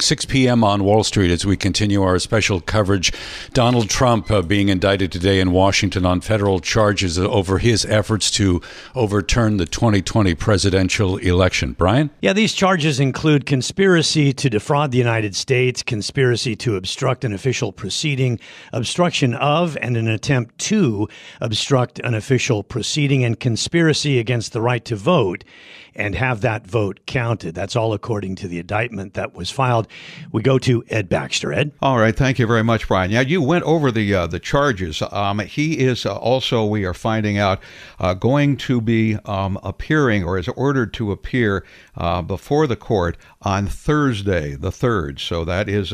6 p.m. on Wall Street as we continue our special coverage. Donald Trump being indicted today in Washington on federal charges over his efforts to overturn the 2020 presidential election. Brian? Yeah, these charges include conspiracy to defraud the United States, conspiracy to obstruct an official proceeding, obstruction of and an attempt to obstruct an official proceeding, and conspiracy against the right to vote and have that vote counted. That's all according to the indictment that was filed. We go to Ed Baxter. Ed? All right. Thank you very much, Brian. Yeah, you went over the charges. He is also, we are finding out, going to be appearing, or is ordered to appear before the court on Thursday, the 3rd. So that is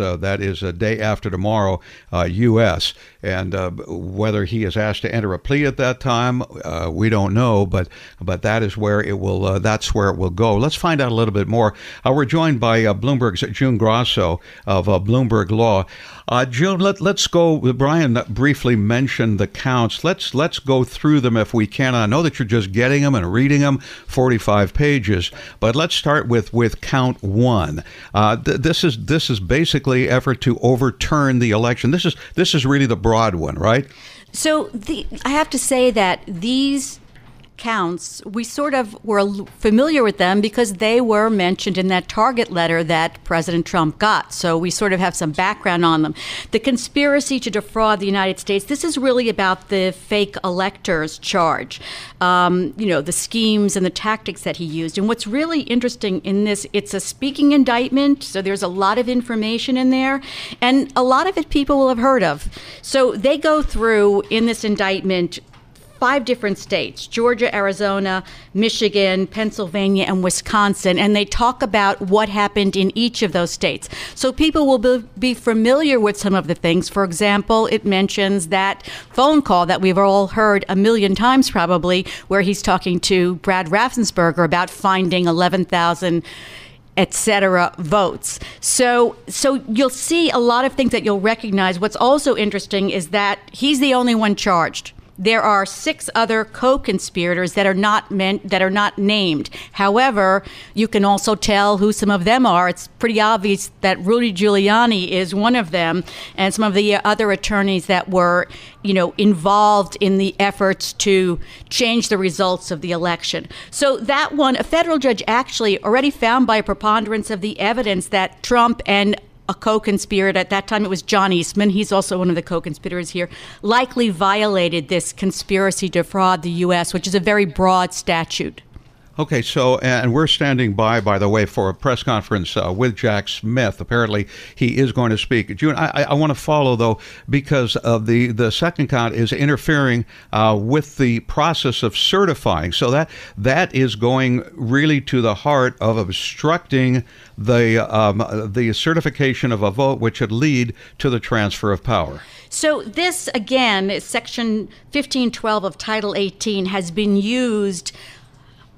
a day after tomorrow, U.S. And whether he is asked to enter a plea at that time, we don't know. But that is where it will. That's where it will go. Let's find out a little bit more. We're joined by Bloomberg's Jeanne Grasso of Bloomberg Law. Jeanne, let's go. Brian briefly mentioned the counts. Let's go through them if we can. I know that you're just getting them and reading them, 45 pages. But let's start with count 1. This is basically effort to overturn the election. This is really the broad one, right? So I have to say that these counts, we sort of were familiar with them because they were mentioned in that target letter that President Trump got. So we sort of have some background on them. The conspiracy to defraud the United States, this is really about the fake electors charge, the schemes and the tactics that he used. And what's really interesting in this, it's a speaking indictment, so there's a lot of information in there, and a lot of it people will have heard of. So they go through in this indictment 5 different states: Georgia, Arizona, Michigan, Pennsylvania, and Wisconsin. And they talk about what happened in each of those states. So people will be familiar with some of the things. For example, it mentions that phone call that we've all heard a million times probably, where he's talking to Brad Raffensperger about finding 11,000 etc. votes. So you'll see a lot of things that you'll recognize. What's also interesting is that he's the only one charged. There are 6 other co-conspirators that are not named. However, you can also tell who some of them are. It's pretty obvious that Rudy Giuliani is one of them, and some of the other attorneys that were, involved in the efforts to change the results of the election. So that one, a federal judge actually already found by a preponderance of the evidence that Trump and a co-conspirator, at that time it was John Eastman, he's also one of the co-conspirators here, likely violated this conspiracy to defraud the U.S., which is a very broad statute. Okay, so, and we're standing by the way, for a press conference with Jack Smith. Apparently, he is going to speak. Jeanne, I want to follow, though, because of the second count is interfering with the process of certifying. So that is going really to the heart of obstructing the certification of a vote, which would lead to the transfer of power. So this, again, Section 1512 of Title 18 has been used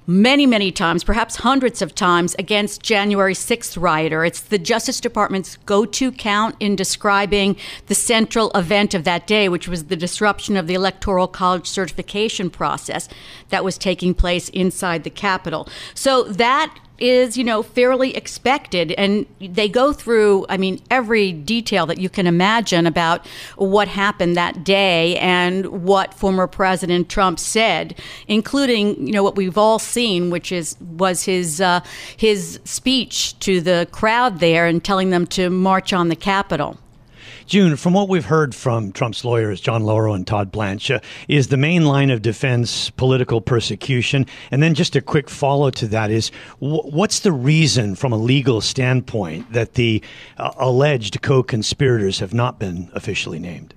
many, many times, perhaps hundreds of times, against January 6th rioter. It's the Justice Department's go-to count in describing the central event of that day, which was the disruption of the Electoral College certification process that was taking place inside the Capitol. So that is, fairly expected. And they go through, every detail that you can imagine about what happened that day and what former President Trump said, including, what we've all seen, which was his speech to the crowd there and telling them to march on the Capitol. Jeanne, from what we've heard from Trump's lawyers, John Lauro and Todd Blanche, is the main line of defense political persecution? And then just a quick follow to that is, what's the reason from a legal standpoint that the alleged co-conspirators have not been officially named?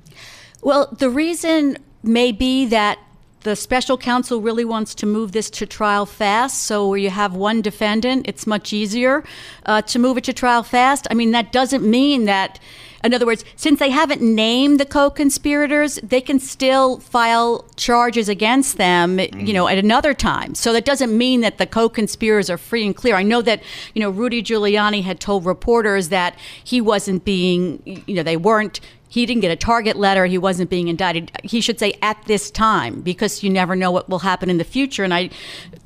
Well, the reason may be that the special counsel really wants to move this to trial fast. So where you have one defendant, it's much easier to move it to trial fast. That doesn't mean that, in other words, since they haven't named the co-conspirators, they can still file charges against them, at another time. So that doesn't mean that the co-conspirators are free and clear. I know that, Rudy Giuliani had told reporters that he wasn't being, he didn't get a target letter. He wasn't being indicted. He should say at this time, because you never know what will happen in the future. And I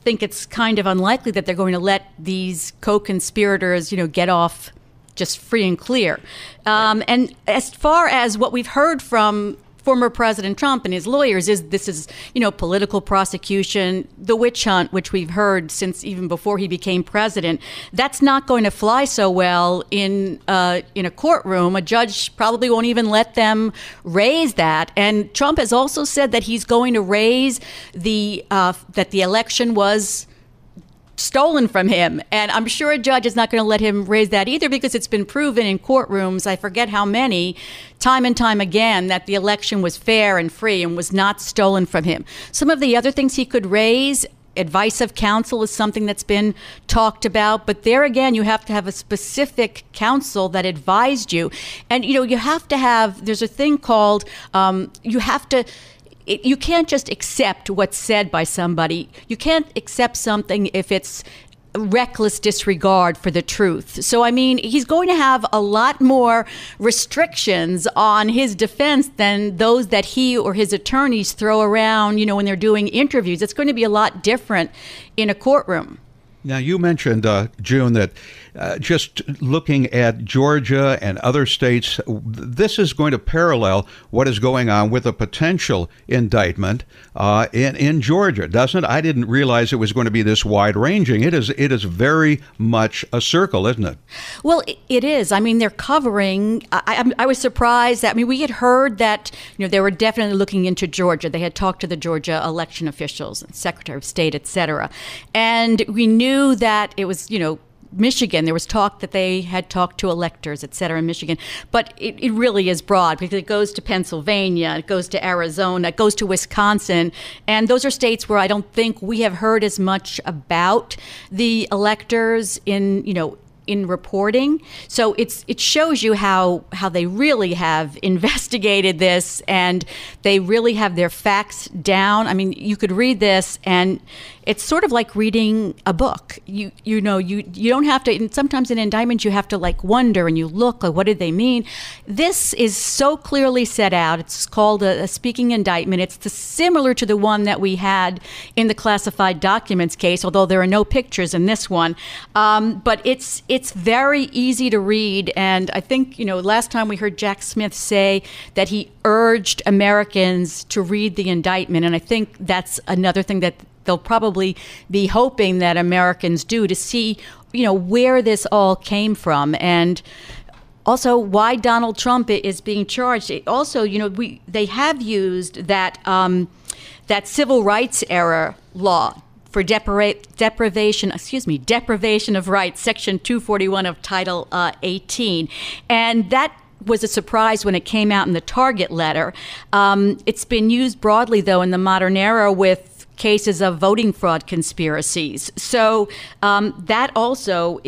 think it's kind of unlikely that they're going to let these co-conspirators, get off just free and clear. And as far as what we've heard from former President Trump and his lawyers is this is, political prosecution, the witch hunt, which we've heard since even before he became president. That's not going to fly so well in a courtroom. A judge probably won't even let them raise that. And Trump has also said that he's going to raise that the election was stolen from him. And I'm sure a judge is not going to let him raise that either, because it's been proven in courtrooms, I forget how many, time and time again, that the election was fair and free and was not stolen from him. Some of the other things he could raise, advice of counsel is something that's been talked about. But there again, you have to have a specific counsel that advised you. And, you have to have, there's a thing called, you can't just accept what's said by somebody. You can't accept something if it's reckless disregard for the truth. So, he's going to have a lot more restrictions on his defense than those that he or his attorneys throw around, when they're doing interviews. It's going to be a lot different in a courtroom. Now, you mentioned, June, that just looking at Georgia and other states, this is going to parallel what is going on with a potential indictment in Georgia, doesn't it? I didn't realize it was going to be this wide-ranging. It is very much a circle, isn't it? Well, it is. They're covering. I was surprised that, we had heard that, they were definitely looking into Georgia. They had talked to the Georgia election officials, Secretary of State, et cetera. And we knew that it was, Michigan. There was talk that they had talked to electors, et cetera, in Michigan. But it really is broad, because it goes to Pennsylvania, it goes to Arizona, it goes to Wisconsin. And those are states where I don't think we have heard as much about the electors in reporting. So it shows you how they really have investigated this, and they really have their facts down. You could read this and it's sort of like reading a book. You don't have to, and sometimes in indictments you have to wonder and you look, what did they mean? This is so clearly set out. It's called a speaking indictment. It's similar to the one that we had in the classified documents case, although there are no pictures in this one. But it's very easy to read. And I think, last time we heard Jack Smith say that he urged Americans to read the indictment. And I think that's another thing that they'll probably be hoping that Americans do, to see, where this all came from, and also why Donald Trump is being charged. Also, they have used that civil rights era law for deprivation of rights, Section 241 of Title 18, and that was a surprise when it came out in the Target letter. It's been used broadly, though, in the modern era with cases of voting fraud conspiracies. So that also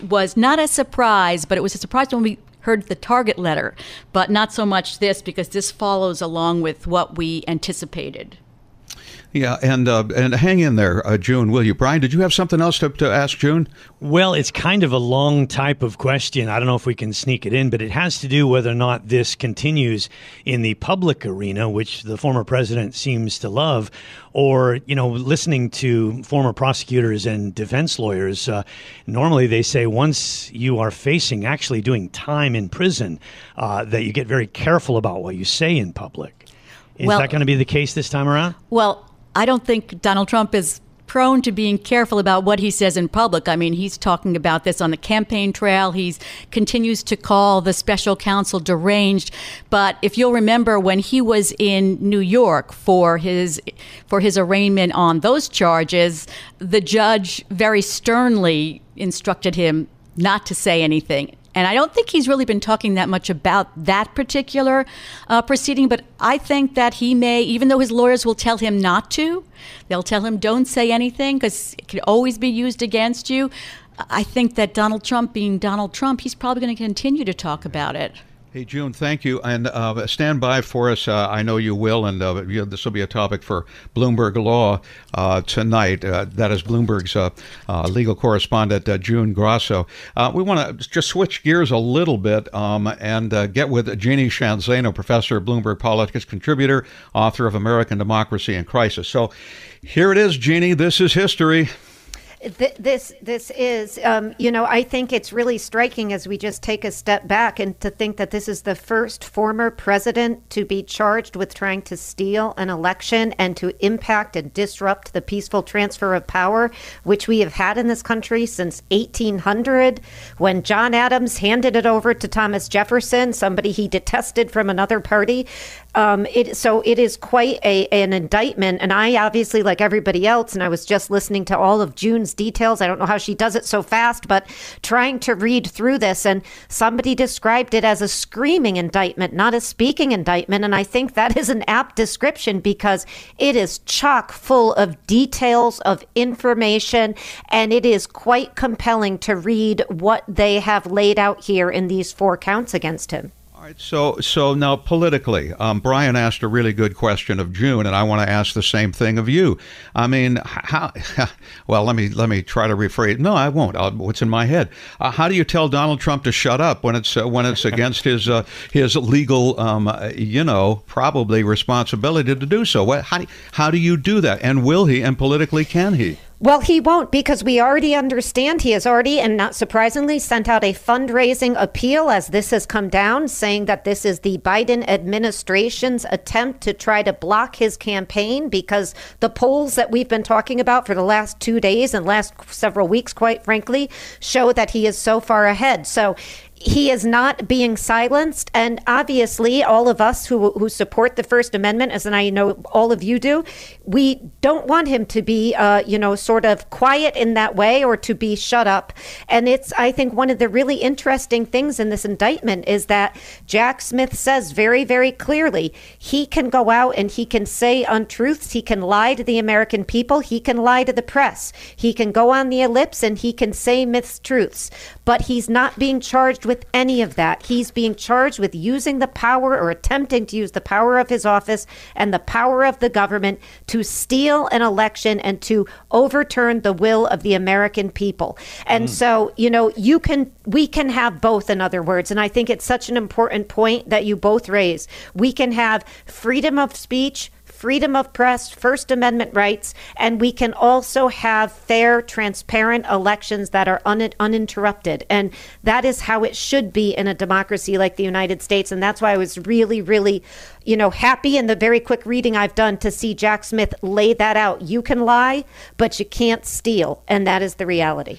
was not a surprise, but it was a surprise when we heard the Target letter, but not so much this, because this follows along with what we anticipated. Yeah, and hang in there, June, will you? Bryan, did you have something else to ask June? Well, it's kind of a long type of question. I don't know if we can sneak it in, but it has to do whether or not this continues in the public arena, which the former president seems to love, or, listening to former prosecutors and defense lawyers. Normally they say once you are facing actually doing time in prison, that you get very careful about what you say in public. Is that going to be the case this time around? Well, I don't think Donald Trump is prone to being careful about what he says in public. He's talking about this on the campaign trail. He continues to call the special counsel deranged. But if you'll remember, when he was in New York for his arraignment on those charges, the judge very sternly instructed him not to say anything. And I don't think he's really been talking that much about that particular proceeding, but I think that he may, even though his lawyers will tell him not to, they'll tell him don't say anything because it can always be used against you. I think that Donald Trump, being Donald Trump, he's probably going to continue to talk about it. Hey, June, thank you. And stand by for us. I know you will. And this will be a topic for Bloomberg Law tonight. That is Bloomberg's legal correspondent, June Grasso. We want to just switch gears a little bit and get with Jeanne Zaino, professor of Bloomberg Politics, contributor, author of American Democracy in Crisis. So here it is, Jeanne. This is history. This is, I think it's really striking as we just take a step back and to think that this is the first former president to be charged with trying to steal an election and to impact and disrupt the peaceful transfer of power, which we have had in this country since 1800, when John Adams handed it over to Thomas Jefferson, somebody he detested from another party. So it is quite an indictment. And I obviously, like everybody else, and I was just listening to all of June's details. I don't know how she does it so fast, but trying to read through this, and somebody described it as a screaming indictment, not a speaking indictment. And I think that is an apt description because it is chock full of details, of information, and it is quite compelling to read what they have laid out here in these 4 counts against him. All right, so now politically, Bryan asked a really good question of June, and I want to ask the same thing of you. I mean, how? Well, let me try to rephrase. No, I won't. What's in my head? How do you tell Donald Trump to shut up when it's against his legal, probably responsibility to do so? How do you do that? And will he? And politically, can he? Well, he won't, because we already understand he has already, and not surprisingly, sent out a fundraising appeal as this has come down, saying that this is the Biden administration's attempt to try to block his campaign, because the polls that we've been talking about for the last 2 days and last several weeks, quite frankly, show that he is so far ahead. So he is not being silenced. And obviously, all of us who support the First Amendment, as I know all of you do, we don't want him to be, sort of quiet in that way or to be shut up. And it's, I think, one of the really interesting things in this indictment is that Jack Smith says very, very clearly he can go out and he can say untruths. He can lie to the American people. He can lie to the press. He can go on the ellipse and he can say mistruths. But he's not being charged with any of that. He's being charged with using the power or attempting to use the power of his office and the power of the government to steal an election and to overturn the will of the American people. And so, we can have both, in other words. And I think it's such an important point that you both raise. We can have freedom of speech, freedom of press, First Amendment rights, and we can also have fair, transparent elections that are uninterrupted. And that is how it should be in a democracy like the United States. And that's why I was really, really, happy in the very quick reading I've done to see Jack Smith lay that out. You can lie, but you can't steal. And that is the reality.